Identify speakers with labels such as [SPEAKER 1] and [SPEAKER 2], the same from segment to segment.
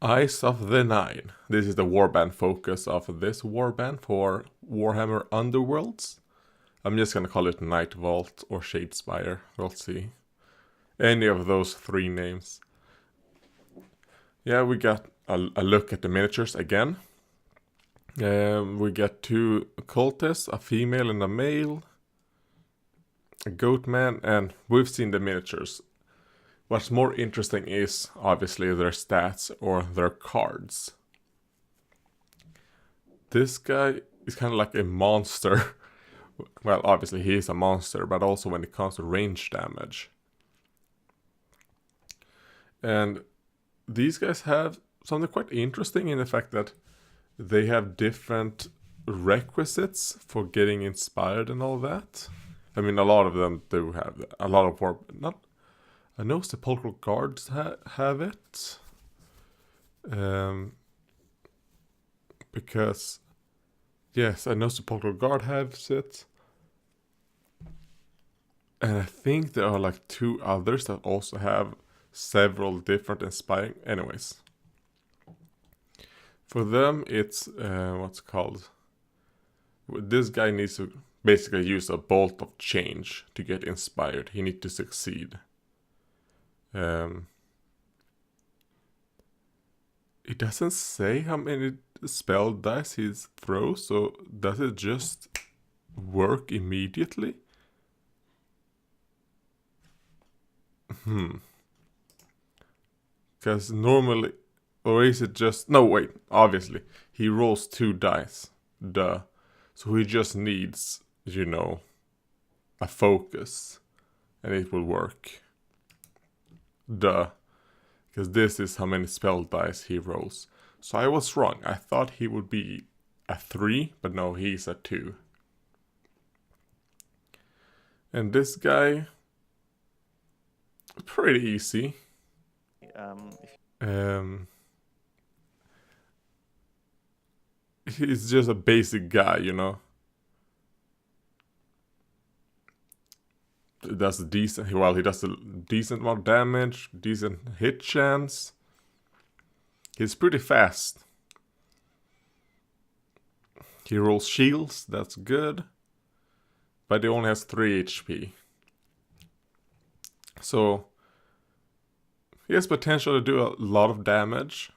[SPEAKER 1] Eyes of the Nine. This is the Warband focus of this Warband for Warhammer Underworlds. I'm just gonna call it Night Vault or Shadespire. We'll see. Any of those three names. Yeah, we got a look at the miniatures again. We get two cultists, a female and a male, a goat man, and we've seen the miniatures. What's more interesting is obviously their stats or their cards. This guy is kind of like a monster. Well, obviously he is a monster, but also when it comes to range damage. And these guys have something quite interesting in the fact that they have different requisites for getting inspired and all that. I mean, a lot of them do have that. A lot of not. I know sepulchral guards have it. Because yes, I know sepulchral guard has it. And I think there are like two others that also have several different inspiring. Anyways, for them it's what's called. This guy needs to basically use a bolt of change to get inspired. He needs to succeed. It doesn't say how many spell dice he throws, so does it just work immediately? Because normally, or is it just, no wait, obviously, he rolls 2 dice, duh. So he just needs, a focus, and it will work. Duh. Because this is how many spell dice he rolls. So I was wrong. I thought he would be a 3, but no, he's a 2. And this guy, pretty easy. He's just a basic guy, Does decent. Well, he does a decent amount of damage, decent hit chance. He's pretty fast. He rolls shields, that's good. But he only has 3 HP. So he has potential to do a lot of damage.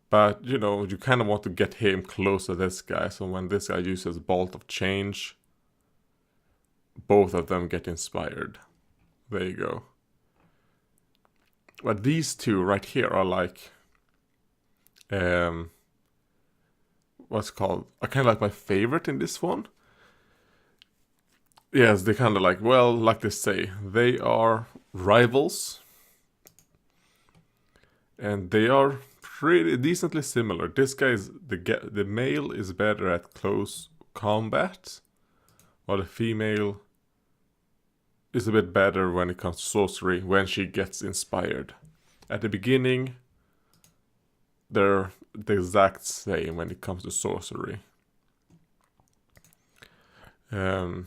[SPEAKER 1] But, you kind of want to get him close to this guy. So when this guy uses Bolt of Change, both of them get inspired. There you go. But these two right here are like, what's called? I kind of like my favorite in this one. Yes, they kind of like, well, like they say, they are rivals. And they are pretty decently similar. This guy is, the male is better at close combat, while the female is a bit better when it comes to sorcery when she gets inspired. At the beginning, they're the exact same when it comes to sorcery. Yes,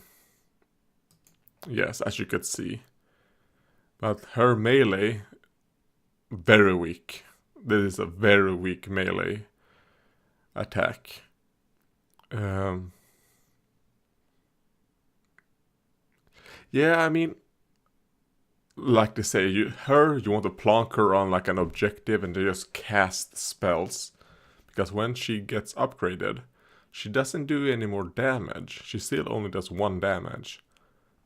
[SPEAKER 1] as you could see. But her melee, very weak. This is a very weak melee attack. Yeah, I mean, like they say, you want to plonk her on like an objective and just cast spells. Because when she gets upgraded, she doesn't do any more damage. She still only does 1 damage.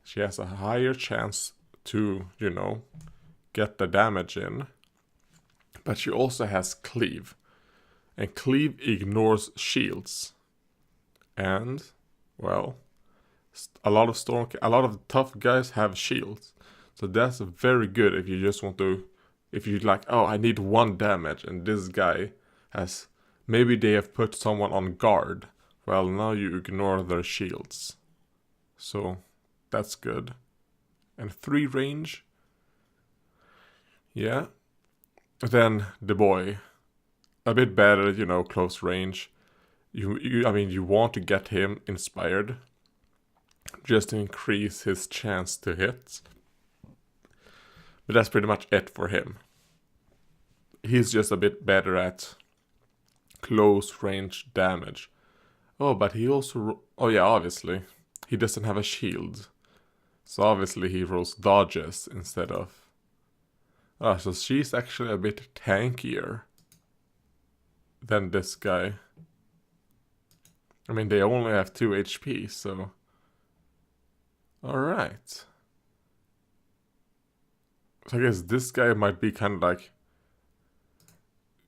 [SPEAKER 1] She has a higher chance to, get the damage in. But she also has Cleave. And Cleave ignores shields. And, well, a lot of tough guys have shields. So that's very good if you just want to, if you like, oh, I need 1 damage, and this guy has, maybe they have put someone on guard. Well, now you ignore their shields. So that's good. And 3 range. Yeah. Then the boy, a bit better, close range. You want to get him inspired, just to increase his chance to hit. But that's pretty much it for him. he's just a bit better at close range damage. Oh, but he also... Oh yeah, obviously. He doesn't have a shield. So obviously he rolls dodges instead of... Ah, so she's actually a bit tankier than this guy. I mean, they only have 2 HP, so... Alright. So I guess this guy might be kind of like...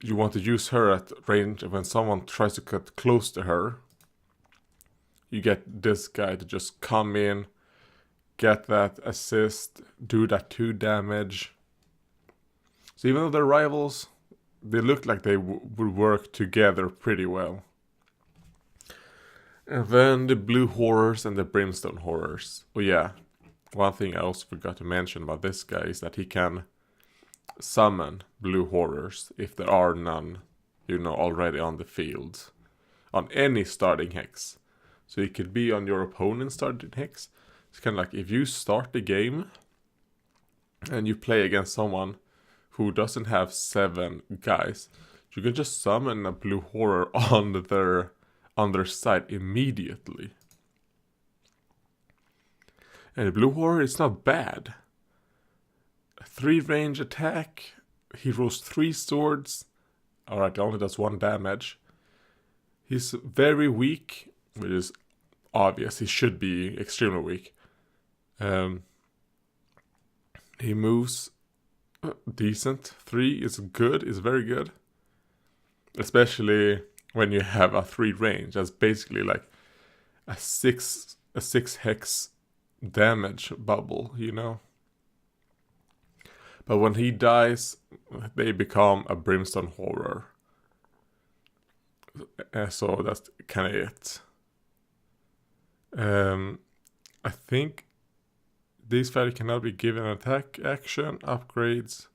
[SPEAKER 1] You want to use her at range when someone tries to get close to her. You get this guy to just come in, get that assist, do that 2 damage. So even though they're rivals, they look like they would work together pretty well. And then the blue horrors and the brimstone horrors. Oh yeah, one thing I also forgot to mention about this guy is that he can summon blue horrors if there are none, already on the field. On any starting hex. So it could be on your opponent's starting hex. It's kind of like if you start the game and you play against someone who doesn't have 7 guys, you can just summon a blue horror on their side immediately. And the blue horror is not bad. 3 range attack. He rolls 3 swords. Alright, he only does 1 damage. He's very weak, which is obvious. He should be extremely weak. He moves decent. 3 is good, is very good. Especially when you have a 3 range. That's basically like a 6 hex damage bubble, But when he dies, they become a brimstone horror. So that's kind of it. I think these fighters cannot be given attack action upgrades.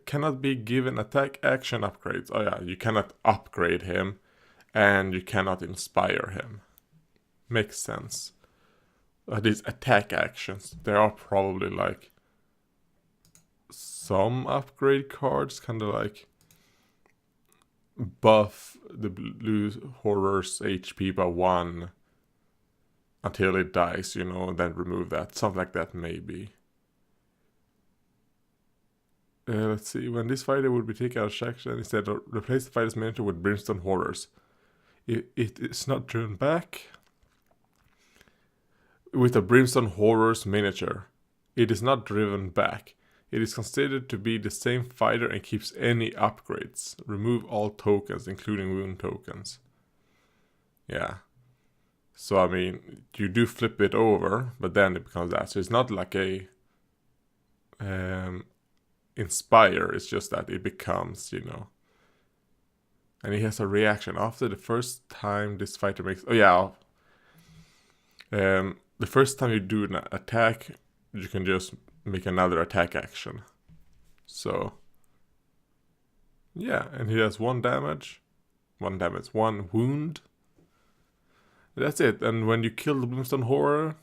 [SPEAKER 1] Cannot be given attack action upgrades. Oh yeah, you cannot upgrade him, and you cannot inspire him. Makes sense. These attack actions, there are probably like some upgrade cards, kind of like buff the blue horror's HP by 1 until it dies, and then remove that. Something like that, maybe. Let's see. When this fighter would be taken out of action, instead of replace the fighter's miniature with brimstone horrors. It is not driven back. With a brimstone horrors miniature, it is not driven back. It is considered to be the same fighter and keeps any upgrades. Remove all tokens, including wound tokens. Yeah. So, I mean, you do flip it over, but then it becomes that. So it's not like a inspire, it's just that it becomes, And he has a reaction. After the first time this fighter makes... Oh, yeah. The first time you do an attack, you can just make another attack action. So, yeah, and he has 1 damage. 1 wound. That's it. And when you kill the brimstone horror,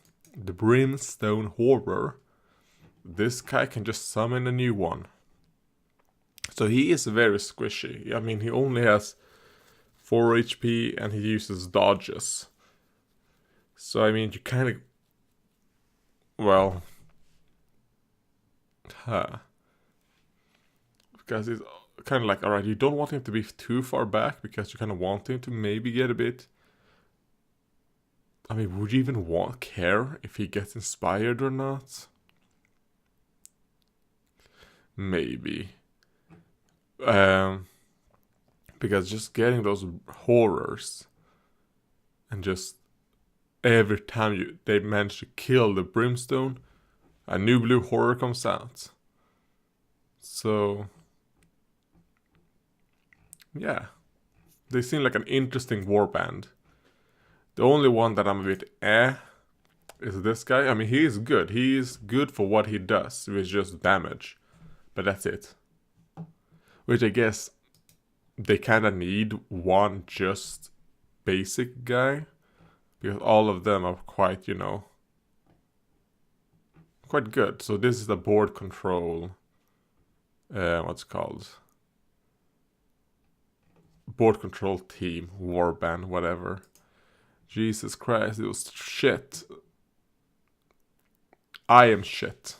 [SPEAKER 1] this guy can just summon a new one. So he is very squishy. I mean, he only has 4 HP and he uses dodges. So, I mean, you kind of... Well... Because it's kind of like, alright, you don't want him to be too far back because you kind of want him to maybe get a bit... I mean, would you even care if he gets inspired or not? Maybe. Because just getting those horrors and just every time they manage to kill the brimstone, a new blue horror comes out. So, yeah. They seem like an interesting warband. The only one that I'm a bit is this guy. I mean, he is good. He is good for what he does, with just damage. But that's it. Which I guess they kind of need one just basic guy. Because all of them are quite, quite good. So this is the board control what's it called? Board control team, Warband, whatever. Jesus Christ, it was shit. I am shit.